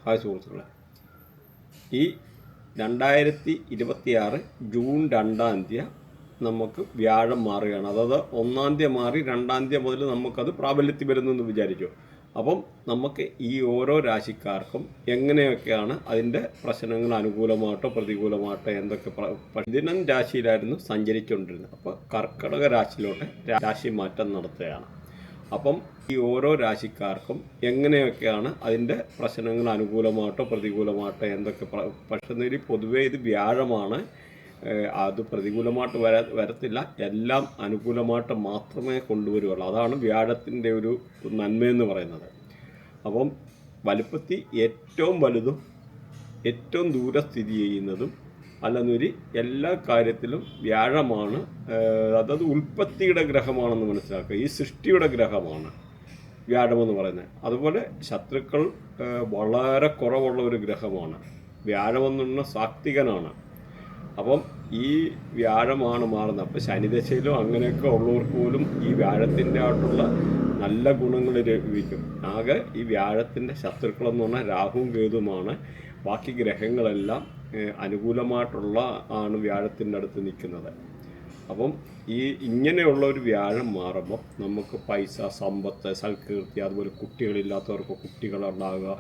Hi സുഹൃത്തുക്കളെ, ഈ 2026 June 2-ാം തീയതി നമുക്ക് വ്യാഴം മാറുകയാണ്. അതായത് 1-ാം തീയതി മാറി 2-ാം തീയതി മുതൽ നമുക്കത് പ്രാബല്യത്തിൽ വരുന്നെന്ന് വിചാരിച്ചു. അപ്പം നമുക്ക് ഈ ഓരോ രാശിക്കാർക്കും എങ്ങനെയൊക്കെയാണ് അതിൻ്റെ പ്രശ്നങ്ങൾ അനുകൂലമായിട്ടോ പ്രതികൂലമായിട്ടോ എന്തൊക്കെ ദിനം രാശിയിലായിരുന്നു സഞ്ചരിച്ചുകൊണ്ടിരുന്നത്. അപ്പോൾ കർക്കിടക രാശിയിലോട്ട് രാശി മാറ്റം നടത്തുകയാണ്. അപ്പം ഈ ഓരോ രാശിക്കാർക്കും എങ്ങനെയൊക്കെയാണ് അതിൻ്റെ പ്രശ്നങ്ങൾ അനുകൂലമായിട്ടോ പ്രതികൂലമായിട്ടോ എന്തൊക്കെ പക്ഷേ പൊതുവേ ഇത് വ്യാഴമാണ്. അത് പ്രതികൂലമായിട്ട് വരത്തില്ല, എല്ലാം അനുകൂലമായിട്ട് മാത്രമേ കൊണ്ടുവരുള്ളൂ. അതാണ് വ്യാഴത്തിൻ്റെ ഒരു നന്മയെന്ന് പറയുന്നത്. അപ്പം വലുപ്പത്തിൽ ഏറ്റവും വലുതും ഏറ്റവും ദൂരെ സ്ഥിതി ചെയ്യുന്നതും അല്ലെന്നൊരു എല്ലാ കാര്യത്തിലും വ്യാഴമാണ്. അതായത് ഉൽപ്പത്തിയുടെ ഗ്രഹമാണെന്ന് മനസ്സിലാക്കുക. ഈ സൃഷ്ടിയുടെ ഗ്രഹമാണ് വ്യാഴമെന്ന് പറയുന്നത്. അതുപോലെ ശത്രുക്കൾ വളരെ കുറവുള്ള ഒരു ഗ്രഹമാണ്. വ്യാഴമെന്നുള്ള സാത്വികനാണ്. അപ്പം ഈ വ്യാഴമാണ് മാറുന്നത്. അപ്പോൾ ശനിദശയിലും അങ്ങനെയൊക്കെ ഉള്ളവർക്ക് പോലും ഈ വ്യാഴത്തിൻ്റെ ആയിട്ടുള്ള നല്ല ഗുണങ്ങൾ ലഭിക്കും. ആകെ ഈ വ്യാഴത്തിൻ്റെ ശത്രുക്കളെന്ന് പറഞ്ഞാൽ രാഹുവും കേതുമാണ്. ബാക്കി ഗ്രഹങ്ങളെല്ലാം അനുകൂലമായിട്ടുള്ള ആണ് വ്യാഴത്തിൻ്റെ അടുത്ത് നിൽക്കുന്നത്. അപ്പം ഈ ഇങ്ങനെയുള്ള ഒരു വ്യാഴം മാറുമ്പോൾ നമുക്ക് പൈസ, സമ്പത്ത്, സൽകീർത്തി, അതുപോലെ കുട്ടികളില്ലാത്തവർക്ക് കുട്ടികളുണ്ടാകുക,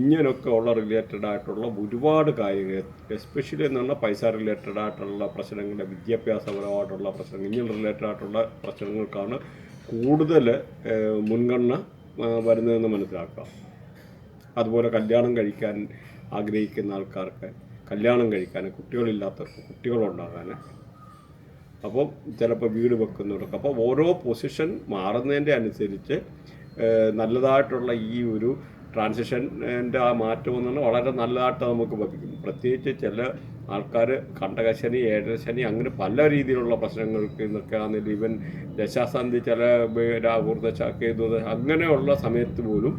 ഇങ്ങനെയൊക്കെ ഉള്ള റിലേറ്റഡ് ആയിട്ടുള്ള ഒരുപാട് കാര്യങ്ങൾ, എസ്പെഷ്യലി എന്ന് പറഞ്ഞാൽ പൈസ റിലേറ്റഡ് ആയിട്ടുള്ള പ്രശ്നങ്ങൾ, വിദ്യാഭ്യാസപരമായിട്ടുള്ള പ്രശ്നങ്ങൾ, ഇങ്ങനെ റിലേറ്റഡ് ആയിട്ടുള്ള പ്രശ്നങ്ങൾക്കാണ് കൂടുതൽ മുൻഗണന വരുന്നതെന്ന് മനസ്സിലാക്കുക. അതുപോലെ കല്യാണം കഴിക്കാൻ ആഗ്രഹിക്കുന്ന ആൾക്കാർക്ക് കല്യാണം കഴിക്കാൻ, കുട്ടികളില്ലാത്തവർക്ക് കുട്ടികളുണ്ടാകാൻ, അപ്പോൾ ചിലപ്പോൾ വീട് വെക്കുന്നവർക്ക്. അപ്പോൾ ഓരോ പൊസിഷൻ മാറുന്നതിൻ്റെ അനുസരിച്ച് നല്ലതായിട്ടുള്ള ഈ ഒരു ട്രാൻസിഷൻ്റെ ആ മാറ്റം എന്ന് പറഞ്ഞാൽ വളരെ നല്ലതായിട്ട് നമുക്ക് ലഭിക്കും. പ്രത്യേകിച്ച് ചില ആൾക്കാർ കണ്ടകശനി, ഏഴരശനി, അങ്ങനെ പല രീതിയിലുള്ള പ്രശ്നങ്ങൾക്ക് ഇന്നൊക്കെ ആണെങ്കിലും ഈവൻ ദശാസന്ധി, ചില രാഹുർദശ, കേതുദശ, അങ്ങനെയുള്ള സമയത്ത് പോലും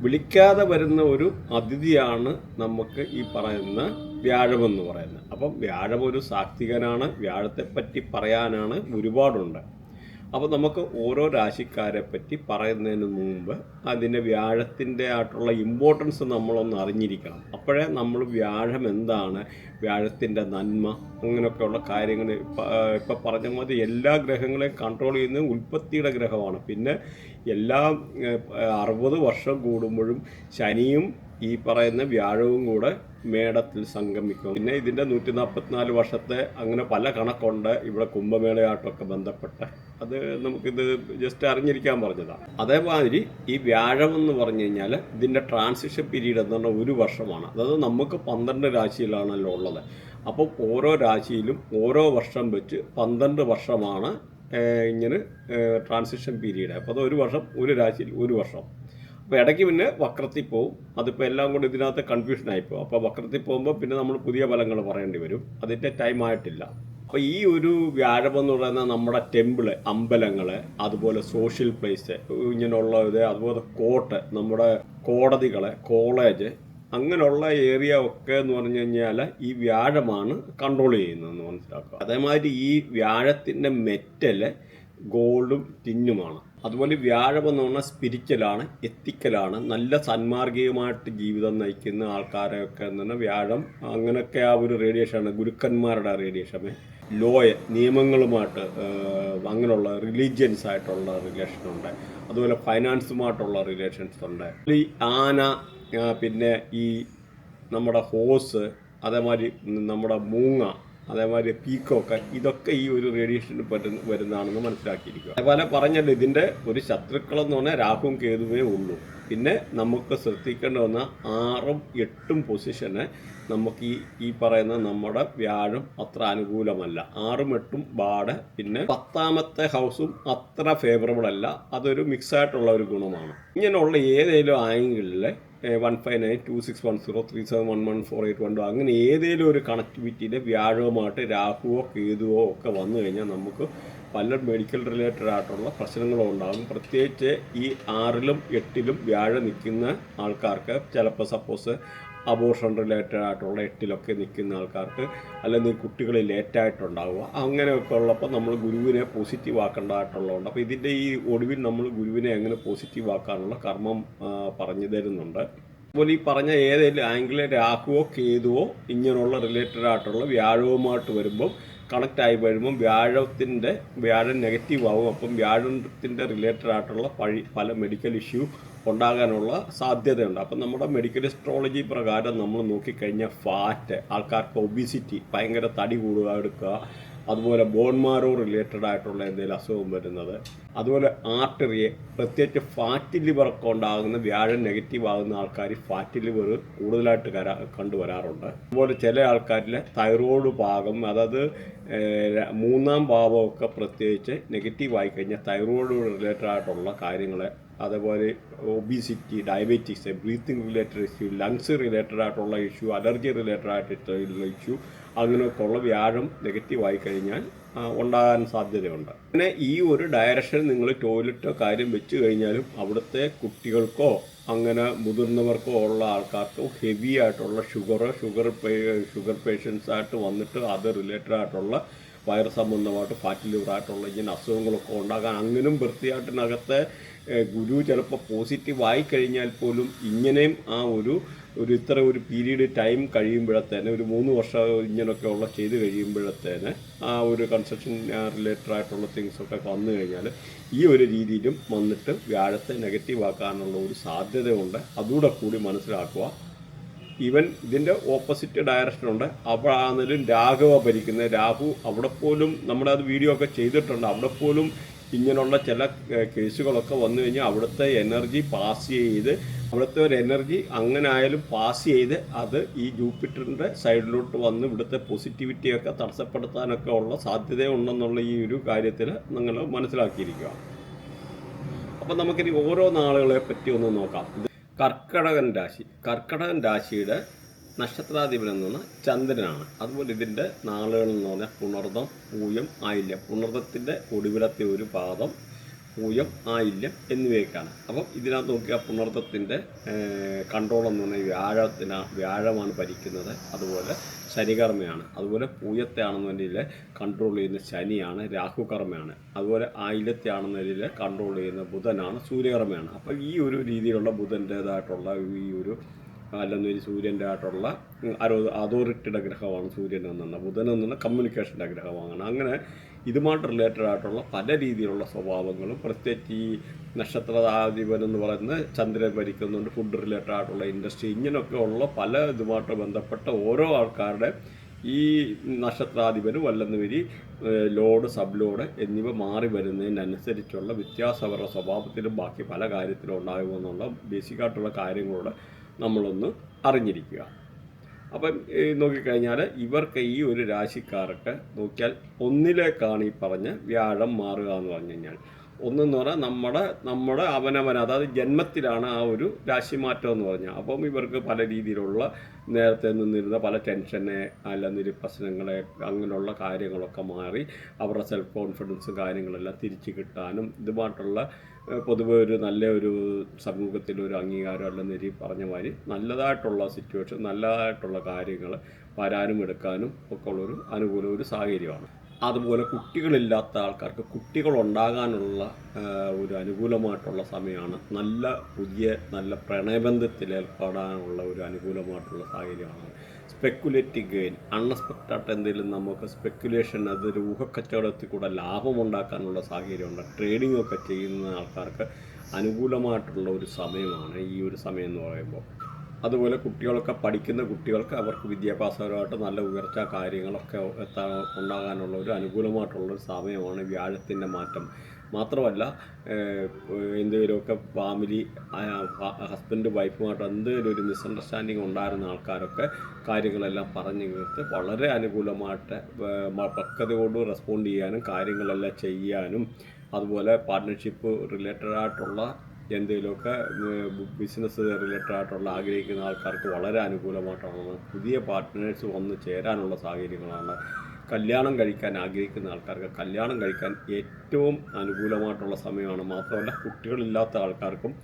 വിളിക്കാതെ വരുന്ന ഒരു അതിഥിയാണ് നമുക്ക് ഈ പറയുന്ന വ്യാഴമെന്ന് പറയുന്നത്. അപ്പം വ്യാഴം ഒരു സാത്വികനാണ്. വ്യാഴത്തെപ്പറ്റി പറയാനാണ് ഒരുപാടുണ്ട്. അപ്പോൾ നമുക്ക് ഓരോ രാശിക്കാരെ പറ്റി പറയുന്നതിന് മുമ്പ് അതിൻ്റെ വ്യാഴത്തിൻ്റെ ആയിട്ടുള്ള ഇമ്പോർട്ടൻസ് നമ്മളൊന്ന് അറിഞ്ഞിരിക്കണം. അപ്പോഴേ നമ്മൾ വ്യാഴം എന്താണ്, വ്യാഴത്തിൻ്റെ നന്മ, അങ്ങനെയൊക്കെയുള്ള കാര്യങ്ങൾ ഇപ്പം പറഞ്ഞ മതി. എല്ലാ ഗ്രഹങ്ങളെയും കൺട്രോൾ ചെയ്യുന്നത് ഉൽപ്പത്തിയുടെ ഗ്രഹമാണ്. പിന്നെ എല്ലാ 60 വർഷം കൂടുമ്പോഴും ശനിയും ഈ പറയുന്ന വ്യാഴവും കൂടെ മേടത്തിൽ സംഗമിക്കും. പിന്നെ ഇതിൻ്റെ 144 വർഷത്തെ അങ്ങനെ പല കണക്കുണ്ട് ഇവിടെ കുംഭമേളയായിട്ടൊക്കെ ബന്ധപ്പെട്ട്. അത് നമുക്കിത് ജസ്റ്റ് അറിഞ്ഞിരിക്കാൻ പറഞ്ഞതാണ്. അതേമാതിരി ഈ വ്യാഴം എന്ന് പറഞ്ഞു കഴിഞ്ഞാൽ ഇതിൻ്റെ ട്രാൻസിഷൻ പീരീഡ് എന്ന് പറഞ്ഞാൽ 1 വർഷമാണ്. അതായത് നമുക്ക് 12 രാശിയിലാണല്ലോ ഉള്ളത്. അപ്പം ഓരോ രാശിയിലും ഓരോ വർഷം വെച്ച് 12 വർഷമാണ് ഇങ്ങനെ ട്രാൻസിഷൻ പീരീഡ്. അപ്പോൾ അത് 1 വർഷം, ഒരു രാശിയിൽ 1 വർഷം. അപ്പോൾ ഇടയ്ക്ക് പിന്നെ വക്രത്തിൽ പോവും. അതിപ്പോൾ എല്ലാം കൂടി ഇതിനകത്ത് കൺഫ്യൂഷനായിപ്പോവും. അപ്പോൾ വക്രത്തിൽ പോകുമ്പോൾ പിന്നെ നമ്മൾ പുതിയ ഫലങ്ങൾ പറയേണ്ടി വരും. അതിൻ്റെ ടൈം ആയിട്ടില്ല. അപ്പോൾ ഈ ഒരു വ്യാഴമെന്ന് പറയുന്നത് നമ്മുടെ ടെമ്പിള്, അമ്പലങ്ങൾ, അതുപോലെ സോഷ്യൽ പ്ലേസ്, ഇങ്ങനെയുള്ള ഇത്, അതുപോലെ കോർട്ട്, നമ്മുടെ കോടതികൾ, കോളേജ്, അങ്ങനെയുള്ള ഏരിയ ഒക്കെ എന്ന് പറഞ്ഞു കഴിഞ്ഞാൽ ഈ വ്യാഴമാണ് കൺട്രോൾ ചെയ്യുന്നതെന്ന് മനസ്സിലാക്കുക. അതേമാതിരി ഈ വ്യാഴത്തിൻ്റെ മെറ്റൽ ഗോൾഡും ടിന്നുമാണ്. അതുപോലെ വ്യാഴം എന്ന് പറഞ്ഞാൽ സ്പിരിച്വലാണ്, എത്തിക്കലാണ്, നല്ല സന്മാർഗികമായിട്ട് ജീവിതം നയിക്കുന്ന ആൾക്കാരൊക്കെ എന്ന് പറഞ്ഞാൽ വ്യാഴം അങ്ങനെയൊക്കെ ആ ഒരു റേഡിയേഷനാണ്. ഗുരുക്കന്മാരുടെ റേഡിയേഷന്, നിയമങ്ങളുമായിട്ട് അങ്ങനെയുള്ള റിലീജിയൻസ് ആയിട്ടുള്ള റിലേഷനുണ്ട്. അതുപോലെ ഫൈനാൻസുമായിട്ടുള്ള റിലേഷൻസ് ഉണ്ട്. ഈ ആന, പിന്നെ ഈ നമ്മുടെ ഹോസ്, അതേമാതിരി നമ്മുടെ മൂങ്ങ, അതേമാതിരി പീക്കോക്ക്, ഇതൊക്കെ ഈ ഒരു റേഡിയേഷന് വരുന്നതാണെന്ന് മനസ്സിലാക്കിയിരിക്കുക. അതേപോലെ പറഞ്ഞല്ലോ, ഇതിൻ്റെ ഒരു ശത്രുക്കളെന്ന് പറഞ്ഞാൽ രാഹുവും കേതുവേ ഉള്ളൂ. പിന്നെ നമുക്ക് ശ്രദ്ധിക്കേണ്ട വന്ന 6ഉം 8ഉം പൊസിഷന് നമുക്ക് ഈ പറയുന്ന നമ്മുടെ വ്യാഴം അത്ര അനുകൂലമല്ല. 6ഉം 8ഉം ബാഡ്. പിന്നെ 10ാമത്തെ ഹൗസും അത്ര ഫേവറബിൾ അല്ല. അതൊരു മിക്സായിട്ടുള്ള ഒരു ഗുണമാണ്. ഇങ്ങനെയുള്ള ഏതെങ്കിലും ആംഗിളിൽ 159261037114812 അങ്ങനെ ഏതെങ്കിലും ഒരു കണക്ടിവിറ്റിയിൽ വ്യാഴവുമായിട്ട് രാഹുവോ കേതുവോ ഒക്കെ വന്നു കഴിഞ്ഞാൽ നമുക്ക് പല മെഡിക്കൽ റിലേറ്റഡ് ആയിട്ടുള്ള പ്രശ്നങ്ങളും ഉണ്ടാകും. പ്രത്യേകിച്ച് ഈ 6ലും 8ലും വ്യാഴം നിൽക്കുന്ന ആൾക്കാർക്ക് ചിലപ്പോൾ സപ്പോസ് അബോർഷൻ റിലേറ്റഡ് ആയിട്ടുള്ള 8ലൊക്കെ നിൽക്കുന്ന ആൾക്കാർക്ക്, അല്ലെങ്കിൽ കുട്ടികൾ ലേറ്റായിട്ടുണ്ടാവുക, അങ്ങനെയൊക്കെ ഉള്ളപ്പോൾ നമ്മൾ ഗുരുവിനെ പോസിറ്റീവ് ആക്കേണ്ടതായിട്ടുള്ളതുണ്ട്. അപ്പോൾ ഇതിൻ്റെ ഈ ഒടുവിൽ നമ്മൾ ഗുരുവിനെ എങ്ങനെ പോസിറ്റീവ് ആക്കാനുള്ള കർമ്മം പറഞ്ഞു തരുന്നുണ്ട്. അതുപോലെ ഈ പറഞ്ഞ ഏതെങ്കിലും ആംഗിളിൽ രാഹുവോ കേതുവോ ഇങ്ങനെയുള്ള റിലേറ്റഡ് ആയിട്ടുള്ള വ്യാഴവുമായിട്ട് വരുമ്പം കണക്റ്റ് ആയി വരുമ്പം വ്യാഴം നെഗറ്റീവ് ആവും. അപ്പം വ്യാഴത്തിൻ്റെ റിലേറ്റഡ് ആയിട്ടുള്ള പല മെഡിക്കൽ ഇഷ്യൂ ഉണ്ടാകാനുള്ള സാധ്യതയുണ്ട്. അപ്പം നമ്മുടെ മെഡിക്കൽ അസ്ട്രോളജി പ്രകാരം നമ്മൾ നോക്കിക്കഴിഞ്ഞാൽ ഫാറ്റ്, ആൾക്കാർക്ക് ഒബിസിറ്റി, ഭയങ്കര തടി കൂടുക എടുക്കുക, അതുപോലെ ബോൺമാരോ റിലേറ്റഡ് ആയിട്ടുള്ള എന്തെങ്കിലും അസുഖം വരുന്നത്, അതുപോലെ ആർട്ടറിയെ പ്രത്യേകിച്ച് ഫാറ്റ് ലിവറൊക്കെ ഉണ്ടാകുന്ന വ്യാഴം നെഗറ്റീവ് ആകുന്ന ആൾക്കാർ ഫാറ്റ് ലിവർ കൂടുതലായിട്ട് കണ്ടുവരാറുണ്ട്. അതുപോലെ ചില ആൾക്കാരിൽ തൈറോയ്ഡ് ഭാഗം, അതായത് മൂന്നാം ഭാവമൊക്കെ പ്രത്യേകിച്ച് നെഗറ്റീവ് ആയി കഴിഞ്ഞാൽ തൈറോയ്ഡ് റിലേറ്റഡ് ആയിട്ടുള്ള കാര്യങ്ങൾ, അതേപോലെ obesity, diabetics, breathing related issue, lungs related ആയിട്ടുള്ള ഇഷ്യൂ, അലർജി റിലേറ്റഡ് ആയിട്ടുള്ള ഇഷ്യൂ, അങ്ങനെയൊക്കെ ഉള്ള വ്യാഴം നെഗറ്റീവ് ആയി കഴിഞ്ഞാൽ ഉണ്ടാകാൻ സാധ്യതയുണ്ട്. പിന്നെ ഈ ഒരു ഡയറക്ഷൻ നിങ്ങൾ ടോയ്ലറ്റോ കാര്യം വെച്ച് കഴിഞ്ഞാലും അവിടുത്തെ കുട്ടികൾക്കോ അങ്ങനെ മുതിർന്നവർക്കോ ഉള്ള ആൾക്കാർക്കോ ഹെവി ആയിട്ടുള്ള ഷുഗർ പേഷ്യൻസ് ആയിട്ട് വന്നിട്ട് അത് റിലേറ്റഡ് ആയിട്ടുള്ള വയറ് സംബന്ധമായിട്ട് ഫാറ്റ് ലിവറായിട്ടുള്ള ഇങ്ങനെ അസുഖങ്ങളൊക്കെ ഉണ്ടാകാൻ, അങ്ങനെയും വൃത്തിയായിട്ടിനകത്തെ ഗുരു ചിലപ്പോൾ പോസിറ്റീവ് ആയി കഴിഞ്ഞാൽ പോലും ഇങ്ങനെയും ആ ഒരു ഇത്ര ഒരു പീരീഡ് ടൈം കഴിയുമ്പോഴത്തേന്, ഒരു 3 വർഷം ഇങ്ങനെയൊക്കെ ഉള്ള ചെയ്ത് കഴിയുമ്പോഴത്തേന് ആ ഒരു കൺസ്ട്രക്ഷൻ റിലേറ്റഡ് ആയിട്ടുള്ള തിങ്സൊക്കെ വന്നു കഴിഞ്ഞാൽ ഈ ഒരു രീതിയിലും വന്നിട്ട് വ്യാഴത്തെ നെഗറ്റീവ് ആക്കാനുള്ള ഒരു സാധ്യതയുണ്ട്. അതുകൂടെ കൂടി മനസ്സിലാക്കുക. ഈവൻ ഇതിൻ്റെ ഓപ്പോസിറ്റ് ഡയറക്ഷനുണ്ട്. അപ്പോഴാണെങ്കിലും രാഘവ ഭരിക്കുന്നത്, രാഹു അവിടെ പോലും നമ്മുടെ അത് വീഡിയോ ഒക്കെ ചെയ്തിട്ടുണ്ട്. അവിടെ പോലും ഇങ്ങനെയുള്ള ചില കേസുകളൊക്കെ വന്നു കഴിഞ്ഞാൽ അവിടുത്തെ എനർജി പാസ് ചെയ്ത്, അവിടുത്തെ ഒരു എനർജി അങ്ങനെ ആയാലും പാസ് ചെയ്ത് അത് ഈ ജൂപ്പിറ്ററിൻ്റെ സൈഡിലോട്ട് വന്ന് ഇവിടുത്തെ പോസിറ്റിവിറ്റിയൊക്കെ തടസ്സപ്പെടുത്താനൊക്കെ ഉള്ള സാധ്യതയുണ്ടെന്നുള്ള ഈ ഒരു കാര്യത്തിൽ നിങ്ങൾ മനസ്സിലാക്കിയിരിക്കുക. അപ്പം നമുക്കിനി ഓരോ നാളുകളെ പറ്റി ഒന്ന് നോക്കാം. കർക്കടകൻ രാശിയുടെ നക്ഷത്രാധിപൻ എന്ന് പറഞ്ഞാൽ ചന്ദ്രനാണ്. അതുപോലെ ഇതിൻ്റെ നാളുകൾ എന്ന് പറഞ്ഞാൽ പുണർദം, പൂയം, ആയില്യം. പുണർദത്തിൻ്റെ ഒടുവിലത്തെ ഒരു പാദം, പൂയം, ആയില്യം എന്നിവയൊക്കെയാണ്. അപ്പം ഇതിനകത്ത് നോക്കിയാൽ പുണർദത്തിൻ്റെ കൺട്രോൾ എന്ന് പറഞ്ഞാൽ വ്യാഴമാണ് ഭരിക്കുന്നത്. അതുപോലെ ശനികർമ്മയാണ്. അതുപോലെ പൂയത്തെ ആണെന്നതിൽ കൺട്രോൾ ചെയ്യുന്ന ശനിയാണ്, രാഹുകർമ്മയാണ്. അതുപോലെ ആയില്യത്തെ ആണെന്നതിൽ കൺട്രോൾ ചെയ്യുന്ന ബുധനാണ്, സൂര്യകർമ്മയാണ്. അപ്പം ഈ ഒരു രീതിയിലുള്ള ബുധൻ്റേതായിട്ടുള്ള ഈ ഒരു അല്ലെങ്കിൽ സൂര്യൻ്റെ ആയിട്ടുള്ള അതോറിറ്റിയുടെ ഗ്രഹമാണ് സൂര്യൻ എന്ന, ബുധൻ എന്ന കമ്മ്യൂണിക്കേഷൻ്റെ ഗ്രഹമാണ്. അങ്ങനെ ഇതുമായിട്ട് റിലേറ്റഡ് ആയിട്ടുള്ള പല രീതിയിലുള്ള സ്വഭാവങ്ങളും, പ്രത്യേകിച്ച് ഈ നക്ഷത്രാധിപൻ എന്ന് പറയുന്നത് ചന്ദ്രൻ ഭരിക്കുന്നുണ്ട്, ഫുഡ് റിലേറ്റഡ് ആയിട്ടുള്ള ഇൻഡസ്ട്രി, ഇങ്ങനെയൊക്കെ ഉള്ള പല ഇതുമായിട്ട് ബന്ധപ്പെട്ട ഓരോ ആൾക്കാരുടെ ഈ നക്ഷത്രാധിപനും വരി ലോഡ്, സബ് ലോഡ് എന്നിവ മാറി വരുന്നതിനനുസരിച്ചുള്ള വ്യത്യാസം അവരുടെ സ്വഭാവത്തിലും ബാക്കി പല കാര്യത്തിലും ഉണ്ടാകുമെന്നുള്ള ബേസിക്കായിട്ടുള്ള കാര്യങ്ങളോട് നമ്മളൊന്ന് അറിഞ്ഞിരിക്കുക. അപ്പം നോക്കിക്കഴിഞ്ഞാൽ ഇവർക്ക് ഈ ഒരു രാശിക്കാർക്ക് നോക്കിയാൽ ഒന്നിലേക്കാണ് ഈ പറഞ്ഞ വ്യാഴം മാറുക എന്ന് പറഞ്ഞു കഴിഞ്ഞാൽ. ഒന്നെന്ന് പറഞ്ഞാൽ നമ്മുടെ അവനവൻ, അതായത് ജന്മത്തിലാണ് ആ ഒരു രാശിമാറ്റം എന്ന് പറഞ്ഞാൽ. അപ്പം ഇവർക്ക് പല രീതിയിലുള്ള നേരത്തെ നിന്നിരുന്ന പല ടെൻഷനെ അല്ലെന്നൊരു പ്രശ്നങ്ങളെ അങ്ങനെയുള്ള കാര്യങ്ങളൊക്കെ മാറി അവരുടെ സെൽഫ് കോൺഫിഡൻസും കാര്യങ്ങളെല്ലാം തിരിച്ചു കിട്ടാനും ഇതുമായിട്ടുള്ള പൊതുവെ ഒരു നല്ല ഒരു സമൂഹത്തിലൊരു അംഗീകാരം അല്ലെന്നൊരു പറഞ്ഞ മാതിരി നല്ലതായിട്ടുള്ള സിറ്റുവേഷൻ, നല്ലതായിട്ടുള്ള കാര്യങ്ങൾ വരാനും എടുക്കാനും ഒക്കെ ഉള്ളൊരു അനുകൂല ഒരു സാഹചര്യമാണ്. അതുപോലെ കുട്ടികളില്ലാത്ത ആൾക്കാർക്ക് കുട്ടികളുണ്ടാകാനുള്ള ഒരു അനുകൂലമായിട്ടുള്ള സമയമാണ്. നല്ല പ്രണയബന്ധത്തിൽ ഏർപ്പെടാനുള്ള ഒരു അനുകൂലമായിട്ടുള്ള സാഹചര്യമാണ്. സ്പെക്കുലേറ്റീവ് ഗെയിൻ, അൺഎക്സ്പെക്റ്റഡ് എന്തെങ്കിലും നമുക്ക് സ്പെക്കുലേഷൻ, അതൊരു ഊഹക്കച്ചവടത്തിൽ കൂടെ ലാഭമുണ്ടാക്കാനുള്ള സാഹചര്യമുണ്ട്. ട്രേഡിംഗ് ഒക്കെ ചെയ്യുന്ന ആൾക്കാർക്ക് അനുകൂലമായിട്ടുള്ള ഒരു സമയമാണ് ഈ ഒരു സമയം എന്ന് പറയുമ്പോൾ. അതുപോലെ പഠിക്കുന്ന കുട്ടികൾക്ക് അവർക്ക് വിദ്യാഭ്യാസപരമായിട്ട് നല്ല ഉയർച്ച കാര്യങ്ങളൊക്കെ ഉണ്ടാകാനുള്ള ഒരു അനുകൂലമായിട്ടുള്ളൊരു സമയമാണ് വ്യാഴത്തിൻ്റെ മാറ്റം. മാത്രമല്ല എന്തെങ്കിലുമൊക്കെ ഫാമിലി, ഹസ്ബൻഡ് വൈഫുമായിട്ട് എന്തെങ്കിലും ഒരു മിസ്അണ്ടർസ്റ്റാൻഡിങ് ഉണ്ടായിരുന്ന ആൾക്കാരൊക്കെ കാര്യങ്ങളെല്ലാം പറഞ്ഞു തീർത്ത് വളരെ അനുകൂലമായിട്ട് പക്വതയോട് റെസ്പോണ്ട് ചെയ്യാനും കാര്യങ്ങളെല്ലാം ചെയ്യാനും, അതുപോലെ പാർട്ട്ണർഷിപ്പ് റിലേറ്റഡ് ആയിട്ടുള്ള എന്തെങ്കിലുമൊക്കെ ബിസിനസ് റിലേറ്റഡ് ആയിട്ടുള്ള ആഗ്രഹിക്കുന്ന ആൾക്കാർക്ക് വളരെ അനുകൂലമായിട്ടാണ്. പുതിയ പാർട്ട്നേഴ്സ് വന്ന് ചേരാനുള്ള സാഹചര്യങ്ങളാണ്. കല്യാണം കഴിക്കാൻ ആഗ്രഹിക്കുന്ന ആൾക്കാർക്ക് കല്യാണം കഴിക്കാൻ ഏറ്റവും അനുകൂലമായിട്ടുള്ള സമയമാണ്. മാത്രമല്ല കുട്ടികളില്ലാത്ത ആൾക്കാർക്കും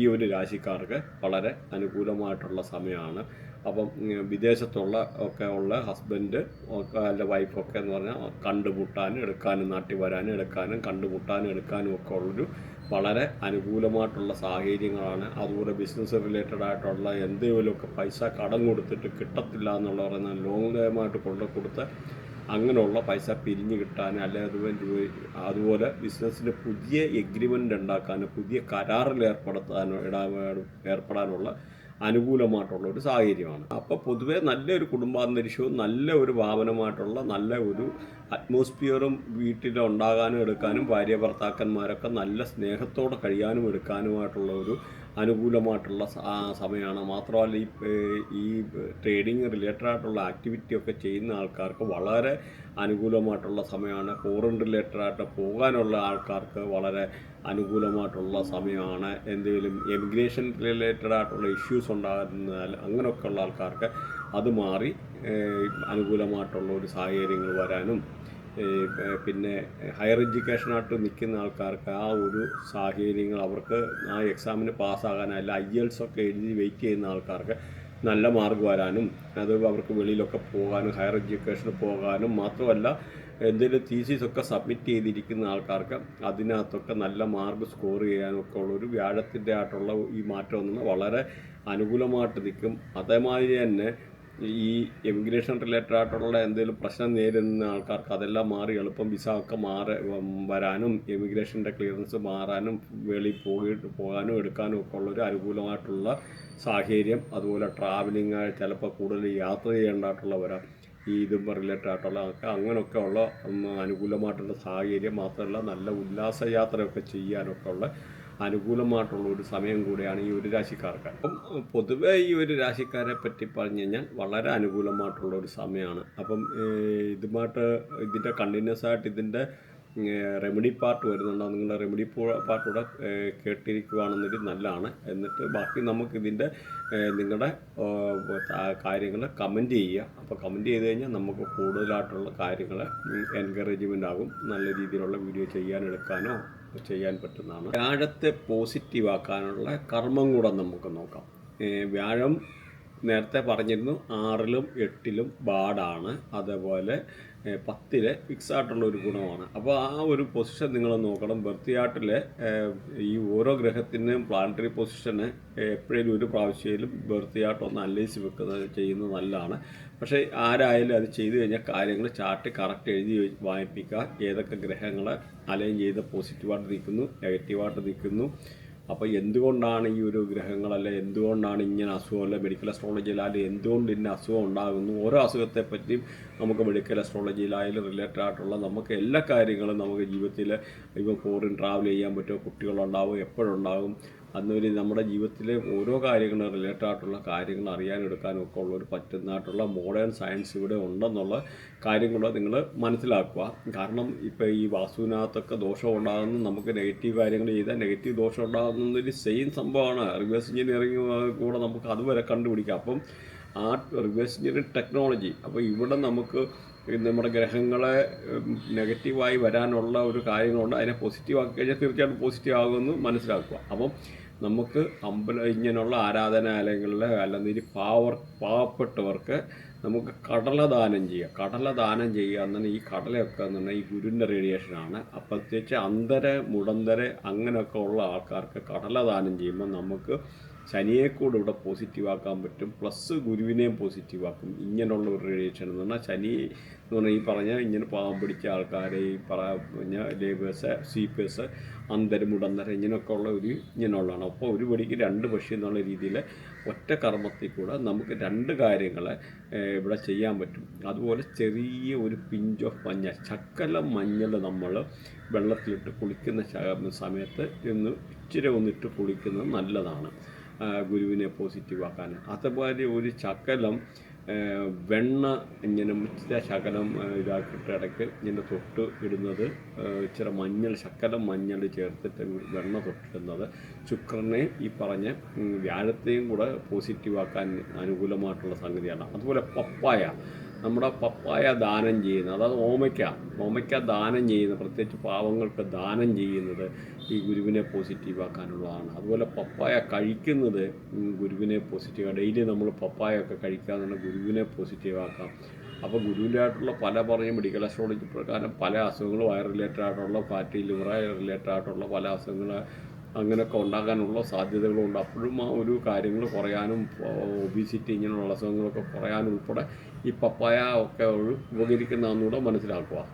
ഈ ഒരു രാശിക്കാർക്ക് വളരെ അനുകൂലമായിട്ടുള്ള സമയമാണ്. അപ്പം വിദേശത്തുള്ള ഒക്കെ ഉള്ള ഹസ്ബൻഡ് ഒക്കെ അല്ല വൈഫൊക്കെ എന്ന് പറഞ്ഞാൽ കണ്ടുമുട്ടാനും എടുക്കാനും, നാട്ടിൽ വരാനും എടുക്കാനും കണ്ടുമുട്ടാനും എടുക്കാനും ഒക്കെ ഉള്ളൊരു വളരെ അനുകൂലമായിട്ടുള്ള സാഹചര്യങ്ങളാണ്. അതുപോലെ ബിസിനസ് റിലേറ്റഡ് ആയിട്ടുള്ള എന്തെങ്കിലുമൊക്കെ പൈസ കടം കൊടുത്തിട്ട് കിട്ടത്തില്ല എന്നുള്ള പറയുന്ന ലോങ് ടൈമായിട്ട് കൊണ്ടു കൊടുത്ത് അങ്ങനെയുള്ള പൈസ പിരിഞ്ഞ് കിട്ടാൻ, അല്ലെങ്കിൽ അതുപോലെ ബിസിനസ്സിന് പുതിയ എഗ്രിമെൻ്റ് ഉണ്ടാക്കാനും പുതിയ കരാറിൽ ഏർപ്പെടാനുള്ള അനുകൂലമായിട്ടുള്ള ഒരു സാഹചര്യമാണ്. അപ്പോൾ പൊതുവേ നല്ലൊരു കുടുംബാന്തരീക്ഷവും നല്ല ഒരു ഭാവനമായിട്ടുള്ള നല്ല ഒരു അറ്റ്മോസ്ഫിയറും വീട്ടിൽ ഉണ്ടാകാനും എടുക്കാനും ഭാര്യ ഭർത്താക്കന്മാരൊക്കെ നല്ല സ്നേഹത്തോടെ കഴിയാനും എടുക്കാനുമായിട്ടുള്ള ഒരു അനുകൂലമായിട്ടുള്ള സമയമാണ്. മാത്രമല്ല ഈ ട്രേഡിങ് റിലേറ്റഡ് ആയിട്ടുള്ള ആക്ടിവിറ്റി ഒക്കെ ചെയ്യുന്ന ആൾക്കാർക്ക് വളരെ അനുകൂലമായിട്ടുള്ള സമയമാണ്. ഫോറിൻ റിലേറ്റഡ് ആയിട്ട് പോകാനുള്ള ആൾക്കാർക്ക് വളരെ അനുകൂലമായിട്ടുള്ള സമയമാണ്. എന്തെങ്കിലും എമിഗ്രേഷൻ റിലേറ്റഡ് ആയിട്ടുള്ള ഇഷ്യൂസ് ഉണ്ടാകുന്നതിനാൽ അങ്ങനെയൊക്കെയുള്ള ആൾക്കാർക്ക് അത് മാറി അനുകൂലമായിട്ടുള്ള ഒരു സാഹചര്യങ്ങൾ വരാനും, പിന്നെ ഹയർ എഡ്യൂക്കേഷനായിട്ട് നിൽക്കുന്ന ആൾക്കാർക്ക് ആ ഒരു സാഹചര്യങ്ങൾ അവർക്ക് ആ എക്സാമിന് പാസ്സാകാനല്ല IELTS ഒക്കെ എഴുതി വെയിറ്റ് ചെയ്യുന്ന ആൾക്കാർക്ക് നല്ല മാർക്ക് വരാനും, അത് അവർക്ക് വെളിയിലൊക്കെ പോകാനും ഹയർ എഡ്യൂക്കേഷന് പോകാനും, മാത്രമല്ല എന്തെങ്കിലും തീസിസൊക്കെ സബ്മിറ്റ് ചെയ്തിരിക്കുന്ന ആൾക്കാർക്ക് അതിനകത്തൊക്കെ നല്ല മാർക്ക് സ്കോർ ചെയ്യാനൊക്കെ ഉള്ളൊരു വ്യാഴത്തിൻ്റെ ആയിട്ടുള്ള ഈ മാറ്റം ഒന്നും വളരെ അനുകൂലമായിട്ട് നിൽക്കും. അതേമാതിരി തന്നെ ഈ എമിഗ്രേഷൻ റിലേറ്റഡ് ആയിട്ടുള്ള എന്തെങ്കിലും പ്രശ്നം നേരിടുന്ന ആൾക്കാർക്ക് അതെല്ലാം മാറി എളുപ്പം വിസ ഒക്കെ വരാനും എമിഗ്രേഷൻ്റെ ക്ലിയറൻസ് മാറാനും പോകാനും എടുക്കാനും ഒക്കെ ഉള്ളൊരു അനുകൂലമായിട്ടുള്ള സാഹചര്യം. അതുപോലെ ട്രാവലിംഗ് ചിലപ്പോൾ കൂടുതൽ യാത്ര ചെയ്യേണ്ടതായിട്ടുള്ള വരാം ഈ ഇതും റിലേറ്റഡ് ആയിട്ടുള്ള അങ്ങനെയൊക്കെ ഉള്ള അനുകൂലമായിട്ടുള്ള സാഹചര്യം. മാത്രമല്ല നല്ല ഉല്ലാസയാത്രയൊക്കെ ചെയ്യാനൊക്കെ ഉള്ള അനുകൂലമായിട്ടുള്ള ഒരു സമയം കൂടിയാണ് ഈ ഒരു രാശിക്കാർക്ക്. അപ്പം പൊതുവെ ഈ ഒരു രാശിക്കാരെ പറ്റി പറഞ്ഞു കഴിഞ്ഞാൽ വളരെ അനുകൂലമായിട്ടുള്ള ഒരു സമയമാണ്. അപ്പം ഇതിൻ്റെ കണ്ടിന്യൂസ് ആയിട്ട് ഇതിൻ്റെ റെമഡി പാർട്ട് വരുന്നുണ്ടോ, നിങ്ങളുടെ റെമഡി പാർട്ടൂടെ കേട്ടിരിക്കുകയാണെന്നൊരു നല്ലതാണ്. എന്നിട്ട് ബാക്കി നമുക്കിതിൻ്റെ നിങ്ങളുടെ കാര്യങ്ങൾ കമൻറ്റ് ചെയ്യുക. അപ്പോൾ കമൻറ്റ് ചെയ്ത് കഴിഞ്ഞാൽ നമുക്ക് കൂടുതലായിട്ടുള്ള കാര്യങ്ങൾ എൻകറേജ്മെൻ്റ് ആകും. നല്ല രീതിയിലുള്ള വീഡിയോ എടുക്കാനോ ചെയ്യാൻ പറ്റുന്നതാണ്. വ്യാഴത്തെ പോസിറ്റീവ് ആക്കാനുള്ള കർമ്മം കൂടെ നമുക്ക് നോക്കാം. വ്യാഴം നേരത്തെ പറഞ്ഞിരുന്നു 6ലും 8ലും ബാഡാണ്, അതേപോലെ 10ലെ ഫിക്സ് ആയിട്ടുള്ള ഒരു ഗുണമാണ്. അപ്പോൾ ആ ഒരു പൊസിഷൻ നിങ്ങൾ നോക്കണം. ബർത്ത് ഈ ഓരോ ഗ്രഹത്തിനും പ്ലാനറ്ററി പൊസിഷന് എപ്പോഴും ഒരു പ്രാവശ്യയിലും ബർത്ത് ഒന്ന് അനലൈസ് ചെയ്യുന്നത് നല്ലതാണ്. പക്ഷേ ആരായാലും അത് ചെയ്തു കഴിഞ്ഞാൽ കാര്യങ്ങൾ ചാർട്ട് കറക്റ്റ് എഴുതി വായിപ്പിക്കുക. ഏതൊക്കെ ഗ്രഹങ്ങൾ അലൈൻ ചെയ്ത് പോസിറ്റീവായിട്ട് നിൽക്കുന്നു, നെഗറ്റീവായിട്ട് നിൽക്കുന്നു, അപ്പോൾ എന്തുകൊണ്ടാണ് ഈ ഒരു ഗ്രഹങ്ങളല്ല, എന്തുകൊണ്ടാണ് ഇങ്ങനെ അസുഖമല്ല, മെഡിക്കൽ അസ്ട്രോളജിയിലായാലും എന്തുകൊണ്ട് ഇന്ന അസുഖം ഉണ്ടാകുന്നു, ഓരോ അസുഖത്തെപ്പറ്റിയും നമുക്ക് മെഡിക്കൽ അസ്ട്രോളജിയിലായാലും റിലേറ്റഡ് ആയിട്ടുള്ള നമുക്ക് എല്ലാ കാര്യങ്ങളും നമുക്ക് ജീവിതത്തിൽ ഇപ്പോൾ ഫോറിൻ ട്രാവൽ ചെയ്യാൻ പറ്റുമോ, കുട്ടികളുണ്ടാവും, എപ്പോഴുണ്ടാകും, അന്നൊരു നമ്മുടെ ജീവിതത്തിലെ ഓരോ കാര്യങ്ങളും റിലേറ്റഡ് ആയിട്ടുള്ള കാര്യങ്ങൾ അറിയാനെടുക്കാനും ഒക്കെ ഉള്ളൊരു പറ്റുന്നതായിട്ടുള്ള മോഡേൺ സയൻസ് ഇവിടെ ഉണ്ടെന്നുള്ള കാര്യം കൂടെ നിങ്ങൾ മനസ്സിലാക്കുക. കാരണം ഇപ്പോൾ ഈ വാസ്തുവിനകത്തൊക്കെ ദോഷം ഉണ്ടാകുന്നു, നമുക്ക് നെഗറ്റീവ് കാര്യങ്ങൾ ചെയ്താൽ നെഗറ്റീവ് ദോഷം ഉണ്ടാകുന്നതൊരു സെയിം സംഭവമാണ്. റിവേഴ്സ് എഞ്ചിനീയറിംഗ് കൂടെ നമുക്ക് അതുവരെ കണ്ടുപിടിക്കാം. അപ്പം ആ റിവേഴ്സ് എഞ്ചിനീയറിംഗ് ടെക്നോളജി, അപ്പോൾ ഇവിടെ നമുക്ക് നമ്മുടെ ഗ്രഹങ്ങളെ നെഗറ്റീവായി വരാനുള്ള ഒരു കാര്യങ്ങളുണ്ട്. അതിനെ പോസിറ്റീവ് ആക്കി കഴിഞ്ഞാൽ തീർച്ചയായിട്ടും പോസിറ്റീവ് ആകുമെന്ന് മനസ്സിലാക്കുക. അപ്പം നമുക്ക് ഇങ്ങനെയുള്ള ആരാധനാലയങ്ങളിൽ അല്ലെങ്കിൽ പാവപ്പെട്ടവർക്ക് നമുക്ക് കടലദാനം ചെയ്യുക. കടലദാനം ചെയ്യുക എന്നാൽ ഈ കടലയൊക്കെ എന്ന് പറഞ്ഞാൽ ഈ ഗുരുവിൻ്റെ റേഡിയേഷനാണ്. അപ്പം പ്രത്യേകിച്ച് മുടന്തര അങ്ങനെയൊക്കെ ഉള്ള ആൾക്കാർക്ക് കടലദാനം ചെയ്യുമ്പോൾ നമുക്ക് ശനിയെ കൂടെ ഇവിടെ പോസിറ്റീവ് ആക്കാൻ പറ്റും, പ്ലസ് ഗുരുവിനെയും പോസിറ്റീവ് ആക്കും. ഇങ്ങനെയുള്ള ഒരു റേഡിയേഷൻ എന്ന് പറഞ്ഞാൽ ശനി എന്ന് പറഞ്ഞാൽ ഈ പറഞ്ഞ ഇങ്ങനെ പാവം പിടിച്ച ആൾക്കാരെ, ഈ പറഞ്ഞ ലേബേഴ്സ്, സ്വീപ്പേഴ്സ്, മുടന്തര ഇങ്ങനെയൊക്കെ ഉള്ള ഇങ്ങനെയുള്ളതാണ്. അപ്പോൾ ഒരു പടിക്ക് 2 പക്ഷി എന്നുള്ള രീതിയിൽ ഒറ്റ കർമ്മത്തിൽ കൂടെ നമുക്ക് 2 കാര്യങ്ങൾ ഇവിടെ ചെയ്യാൻ പറ്റും. അതുപോലെ ചെറിയ ഒരു പിഞ്ച് ഓഫ് മഞ്ഞൾ, ശകലം മഞ്ഞൾ നമ്മൾ വെള്ളത്തിലിട്ട് കുളിക്കുന്ന സമയത്ത് ഇച്ചിരി ഒന്നിട്ട് കുളിക്കുന്നത് നല്ലതാണ് ഗുരുവിനെ പോസിറ്റീവ് ആക്കാൻ. അതുപോലെ ഒരു ശകലം വെണ്ണ ഇങ്ങനെ ശകലം ഇതാക്കിയിട്ട് ഇടയ്ക്ക് ഇങ്ങനെ തൊട്ട് ഇടുന്നത്, ഇച്ചിരി ശകലം മഞ്ഞൾ ചേർത്തിട്ട് വെണ്ണ തൊട്ടിടുന്നത് ശുക്രനെ ഈ പറഞ്ഞ വ്യാഴത്തെയും കൂടെ പോസിറ്റീവ് ആക്കാൻ അനുകൂലമായിട്ടുള്ള സംഗതിയാണ്. അതുപോലെ നമ്മുടെ പപ്പായ ദാനം ചെയ്യുന്നത്, അതായത് ഓമയ്ക്ക ദാനം ചെയ്യുന്നത്, പ്രത്യേകിച്ച് പാവങ്ങൾക്ക് ദാനം ചെയ്യുന്നത് ഈ ഗുരുവിനെ പോസിറ്റീവാക്കാനുള്ളതാണ്. അതുപോലെ പപ്പായ കഴിക്കുന്നത് ഗുരുവിനെ ഡെയിലി നമ്മൾ പപ്പായ ഒക്കെ കഴിക്കാതെ ഗുരുവിനെ പോസിറ്റീവാക്കാം. അപ്പോൾ ഗുരുവിൻ്റെ ആയിട്ടുള്ള മെഡിക്കൽ അസ്ട്രോളജി പ്രകാരം പല അസുഖങ്ങളും വയർ റിലേറ്റഡ് ആയിട്ടുള്ള ഫാറ്റി ലിവർ റിലേറ്റഡ് ആയിട്ടുള്ള പല അസുഖങ്ങൾ അങ്ങനെയൊക്കെ ഉണ്ടാകാനുള്ള സാധ്യതകളുണ്ട്. അപ്പോഴും ആ ഒരു കാര്യങ്ങൾ കുറയാനും ഒബീസിറ്റി ഇങ്ങനെയുള്ള അസുഖങ്ങളൊക്കെ കുറയാനും ഉൾപ്പെടെ ഈ പപ്പായ ഒക്കെ ഉപകരിക്കുന്നതെന്നൂടെ മനസ്സിലാക്കുക.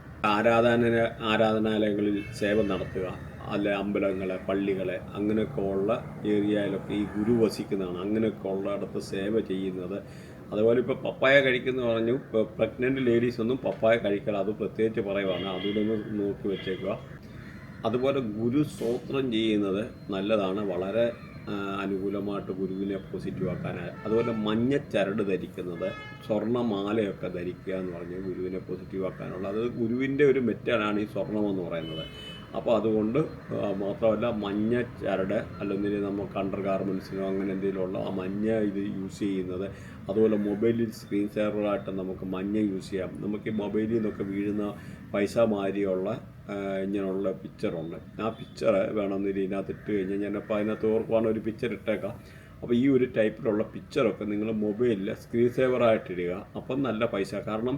ആരാധനാലയങ്ങളിൽ സേവ നടത്തുക, അല്ലെ അമ്പലങ്ങളെ, പള്ളികളെ, അങ്ങനെയൊക്കെ ഉള്ള ഏരിയയിലൊക്കെ ഈ ഗുരു വസിക്കുന്നതാണ്. അങ്ങനെയൊക്കെ ഉള്ളിടത്ത് സേവ ചെയ്യുന്നത്. അതുപോലെ ഇപ്പോൾ പപ്പായ കഴിക്കുന്നു പറഞ്ഞു, പ്രഗ്നൻറ്റ് ലേഡീസ് ഒന്നും പപ്പായ കഴിക്കുക, അത് പ്രത്യേകിച്ച് പറയുവാണ്, അതുകൂടെ ഒന്ന് നോക്കി വെച്ചേക്കുക. അതുപോലെ ഗുരു സ്തോത്രം ചെയ്യുന്നത് നല്ലതാണ്, വളരെ അനുകൂലമായിട്ട് ഗുരുവിനെ പോസിറ്റീവാക്കാനായി. അതുപോലെ മഞ്ഞ ചരട് ധരിക്കുന്നത്, സ്വർണ്ണമാലയൊക്കെ ധരിക്കുക എന്ന് പറഞ്ഞ് ഗുരുവിനെ പോസിറ്റീവാക്കാനുള്ള, അത് ഗുരുവിൻ്റെ ഒരു മെറ്റഡാണ് ഈ സ്വർണ്ണമെന്ന് പറയുന്നത്. അപ്പോൾ അതുകൊണ്ട് മാത്രമല്ല, മഞ്ഞ ചരട് അല്ലെങ്കിൽ നമുക്ക് അണ്ടർ ഗാർമെൻസിനോ അങ്ങനെ എന്തെങ്കിലുമുള്ള ആ മഞ്ഞ ഇത് യൂസ് ചെയ്യുന്നത്. അതുപോലെ മൊബൈലിൽ സ്ക്രീൻ സേവറായിട്ട് നമുക്ക് മഞ്ഞ യൂസ് ചെയ്യാം. നമുക്ക് ഈ മൊബൈലിൽ നിന്നൊക്കെ വീഴുന്ന പൈസ മാതിരിയുള്ള ഇങ്ങനെയുള്ള പിക്ചറുണ്ട്. ആ പിക്ചർ വേണമെന്നില്ല ഇതിനകത്ത് ഇട്ട് കഴിഞ്ഞാൽ ഞാനപ്പോൾ അതിനകത്ത് ഓർക്കുവാണ് ഒരു പിക്ചർ ഇട്ടേക്കാം. അപ്പോൾ ഈ ഒരു ടൈപ്പിലുള്ള പിക്ചറൊക്കെ നിങ്ങൾ മൊബൈലിൽ സ്ക്രീൻ സേവറായിട്ടിടുക. അപ്പം നല്ല പൈസ. കാരണം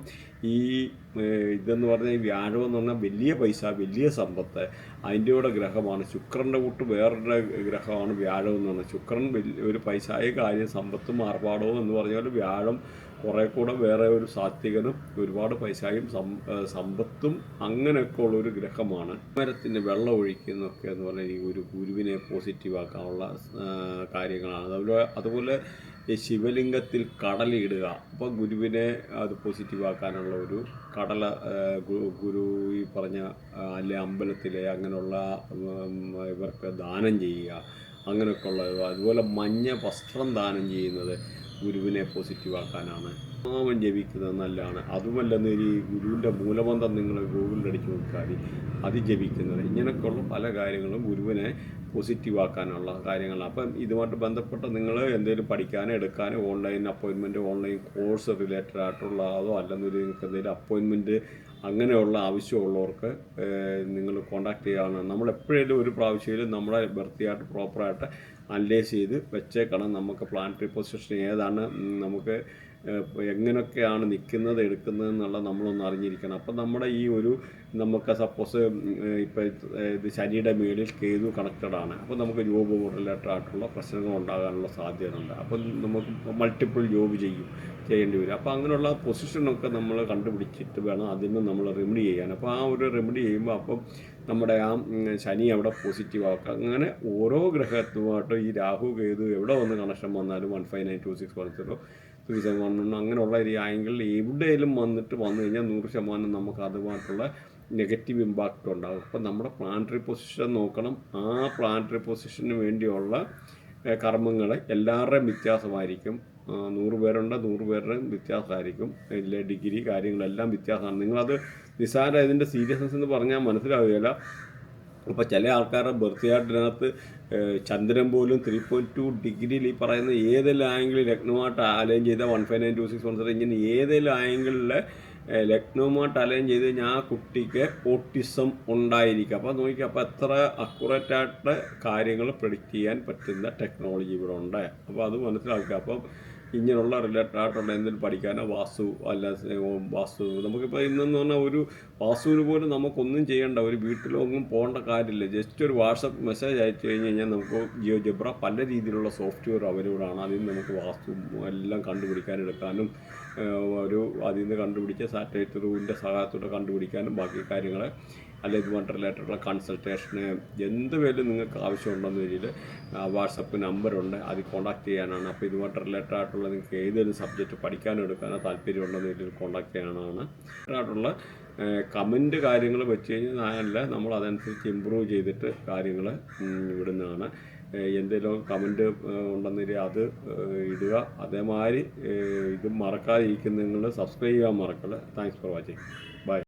ഈ ഇതെന്ന് പറഞ്ഞാൽ ഈ വ്യാഴം എന്ന് പറഞ്ഞാൽ വലിയ പൈസ, വലിയ സമ്പത്ത്, അതിൻ്റെ കൂടെ ഗ്രഹമാണ്. ശുക്രൻ്റെ കൂട്ട് വേറൊരു ഗ്രഹമാണ് വ്യാഴം എന്ന് പറഞ്ഞാൽ. ശുക്രൻ ഒരു പൈസയായ കാര്യം, സമ്പത്തും ആർഭാടവും എന്ന് പറഞ്ഞാൽ വ്യാഴം കുറേ കൂടെ വേറെ ഒരു സാത്വികനും ഒരുപാട് പൈസയും സമ്പത്തും അങ്ങനെയൊക്കെ ഉള്ളൊരു ഗ്രഹമാണ്. മരത്തിന് വെള്ളം ഒഴിക്കുന്നൊക്കെ എന്ന് പറഞ്ഞാൽ ഈ ഒരു ഗുരുവിനെ പോസിറ്റീവാക്കാനുള്ള കാര്യങ്ങളാണ്. അതുപോലെ ഈ ശിവലിംഗത്തിൽ കടലിടുക, അപ്പോൾ ഗുരുവിനെ അത് പോസിറ്റീവാക്കാനുള്ള ഒരു ഗുരു ഈ പറഞ്ഞ അല്ലെ അമ്പലത്തിലെ അങ്ങനെയുള്ള ഇവർക്ക് ദാനം ചെയ്യുക, അങ്ങനെയൊക്കെ ഉള്ളത്. അതുപോലെ മഞ്ഞ വസ്ത്രം ദാനം ചെയ്യുന്നത് ഗുരുവിനെ പോസിറ്റീവാക്കാനാണ്. നാമം ജപിക്കുന്നത് നല്ലതാണ്. അതുമല്ലെന്ന് ഈ ഗുരുവിൻ്റെ മൂലമന്ത്രം നിങ്ങൾ ഗൂഗിളിൽ അടിച്ച് നോക്കിയാൽ അത് ജപിക്കുന്നത്, ഇങ്ങനെയൊക്കെയുള്ള പല കാര്യങ്ങളും ഗുരുവിനെ പോസിറ്റീവാക്കാനുള്ള കാര്യങ്ങളാണ്. അപ്പം ഇതുമായിട്ട് ബന്ധപ്പെട്ട് നിങ്ങൾ എന്തെങ്കിലും പഠിക്കാനോ എടുക്കാനോ online appointment, online course related ആയിട്ടുള്ള അതോ അല്ലെന്നൊരു നിങ്ങൾക്ക് എന്തെങ്കിലും അപ്പോയിൻമെൻറ്റ് അങ്ങനെയുള്ള ആവശ്യമുള്ളവർക്ക് നിങ്ങൾ കോൺടാക്ട് ചെയ്യുകയാണ്. നമ്മളെപ്പോഴേലും ഒരു പ്രാവശ്യമായാലും നമ്മളെ വൃത്തിയായിട്ട് പ്രോപ്പറായിട്ട് അനലൈസ് ചെയ്ത് വെച്ചേക്കണം. നമുക്ക് പ്ലാനറ്ററി പൊസിഷൻ ഏതാണ്, നമുക്ക് എങ്ങനെയൊക്കെയാണ് നിൽക്കുന്നത് എടുക്കുന്നത് എന്നുള്ളത് നമ്മളൊന്ന് അറിഞ്ഞിരിക്കണം. അപ്പം നമ്മുടെ ഈ ഒരു നമുക്ക് സപ്പോസ് ഇപ്പോൾ ഇത് ശനിയുടെ മേളിൽ കേതു കണക്റ്റഡാണ്, അപ്പോൾ നമുക്ക് ജോബ് റിലേറ്റഡ് ആയിട്ടുള്ള പ്രശ്നങ്ങൾ ഉണ്ടാകാനുള്ള സാധ്യതയുണ്ട്. അപ്പം നമുക്ക് മൾട്ടിപ്പിൾ ജോബ് ചെയ്യേണ്ടി വരും. അപ്പോൾ അങ്ങനെയുള്ള പൊസിഷനൊക്കെ നമ്മൾ കണ്ടുപിടിച്ചിട്ട് വേണം അതിന് നമ്മൾ റെമഡി ചെയ്യാൻ. അപ്പോൾ ആ ഒരു റെമഡി ചെയ്യുമ്പോൾ അപ്പം നമ്മുടെ ആ ശനി അവിടെ പോസിറ്റീവ് ആക്കുക. അങ്ങനെ ഓരോ ഗ്രഹത്തുമായിട്ട് ഈ രാഹു കേതു എവിടെ വന്ന് കണക്ഷൻ വന്നാലും 1592610 3711 അങ്ങനെയുള്ള ഒരു ആംഗിളിൽ എവിടെയെങ്കിലും വന്നു കഴിഞ്ഞാൽ 100% നമുക്ക് അതുമായിട്ടുള്ള നെഗറ്റീവ് ഇമ്പാക്റ്റ് ഉണ്ടാകും. അപ്പം നമ്മുടെ പ്ലാനറ്ററി പൊസിഷൻ നോക്കണം. ആ പ്ലാനറ്ററി പൊസിഷന് വേണ്ടിയുള്ള കർമ്മങ്ങൾ എല്ലാവരുടെയും വ്യത്യാസമായിരിക്കും. 100 പേരുണ്ട്, 100 പേരുടെയും വ്യത്യാസമായിരിക്കും. ഇതിലെ ഡിഗ്രി കാര്യങ്ങളെല്ലാം വ്യത്യാസമാണ്. നിങ്ങളത് നിസ്സാര ഇതിൻ്റെ സീരിയസ്നെസ് എന്ന് പറഞ്ഞാൽ മനസ്സിലാവുകയില്ല. അപ്പോൾ ചില ആൾക്കാരുടെ ബർത്ത് ചാർട്ടിനകത്ത് ചന്ദ്രൻ പോലും 3.2 ഡിഗ്രിയിൽ ഈ പറയുന്ന ഏതെല്ലാം ആംഗിളിൽ ലഗ്നമായിട്ട് അലൈൻ ചെയ്ത 1592610 ഇങ്ങനെ ഏതെല്ലാം ആംഗിളിൽ ലഗ്നവുമായിട്ട് അലൈൻ ചെയ്ത് കഴിഞ്ഞാൽ ആ കുട്ടിക്ക് ഓട്ടിസം ഉണ്ടായിരിക്കും. അപ്പോൾ നോക്കിക്കുക, അപ്പോൾ എത്ര അക്യുറേറ്റായിട്ട് കാര്യങ്ങൾ പ്രെഡിക്റ്റ് ചെയ്യാൻ പറ്റുന്ന ടെക്നോളജി ഇവിടെ ഉണ്ട്. അപ്പോൾ അത് മനസ്സിലാക്കുക. അപ്പം ഇങ്ങനെയുള്ള റിലേറ്റഡ് ആയിട്ടുള്ള എന്തെങ്കിലും പഠിക്കാനോ വാസ്തു നമുക്കിപ്പോൾ ഇന്നെന്ന് പറഞ്ഞാൽ ഒരു വാസ്തുവിന് പോലും നമുക്കൊന്നും ചെയ്യേണ്ട, ഒരു വീട്ടിലൊന്നും പോകേണ്ട കാര്യമില്ല. ജസ്റ്റ് ഒരു വാട്സപ്പ് മെസ്സേജ് അയച്ചു കഴിഞ്ഞ് കഴിഞ്ഞാൽ നമുക്ക് ജിയോജബ്ര പല രീതിയിലുള്ള സോഫ്റ്റ്വെയർ അവൈലബിൾ ആണ്. അതിൽ നമുക്ക് വാസ്തു എല്ലാം കണ്ടുപിടിക്കാനെടുക്കാനും അതിൽ നിന്ന് കണ്ടുപിടിച്ച സാറ്റലൈറ്റ് റൂമിൻ്റെ സഹായത്തോടെ കണ്ടുപിടിക്കാനും ബാക്കി കാര്യങ്ങൾ അല്ലെങ്കിൽ ഇതുമായിട്ട് റിലേറ്റഡുള്ള കൺസൾട്ടേഷന് എന്ത് പേരും നിങ്ങൾക്ക് ആവശ്യമുണ്ടെന്ന രീതിയിൽ വാട്സപ്പ് നമ്പറുണ്ട്, അതിൽ കോൺടാക്ട് ചെയ്യാനാണ്. അപ്പോൾ ഇതുമായിട്ട് റിലേറ്റഡ് ആയിട്ടുള്ള നിങ്ങൾക്ക് ഏതെങ്കിലും സബ്ജക്റ്റ് പഠിക്കാനോ എടുക്കാനോ താല്പര്യമുണ്ടെന്ന രീതിയിൽ കോൺടാക്ട് ചെയ്യാനാണ്. ആയിട്ടുള്ള കമൻറ്റ് കാര്യങ്ങൾ വെച്ച് കഴിഞ്ഞാൽ നമ്മൾ അതനുസരിച്ച് ഇമ്പ്രൂവ് ചെയ്തിട്ട് കാര്യങ്ങൾ വിടുന്നതാണ്. എന്തെങ്കിലും കമൻറ്റ് ഉണ്ടെന്നില്ല അത് ഇടുക. അതേമാതിരി ഇത് മറക്കാതിരിക്കുന്ന നിങ്ങൾ സബ്സ്ക്രൈബ് ചെയ്യാൻ മറക്കല്ല. Thanks for watching. ബൈ.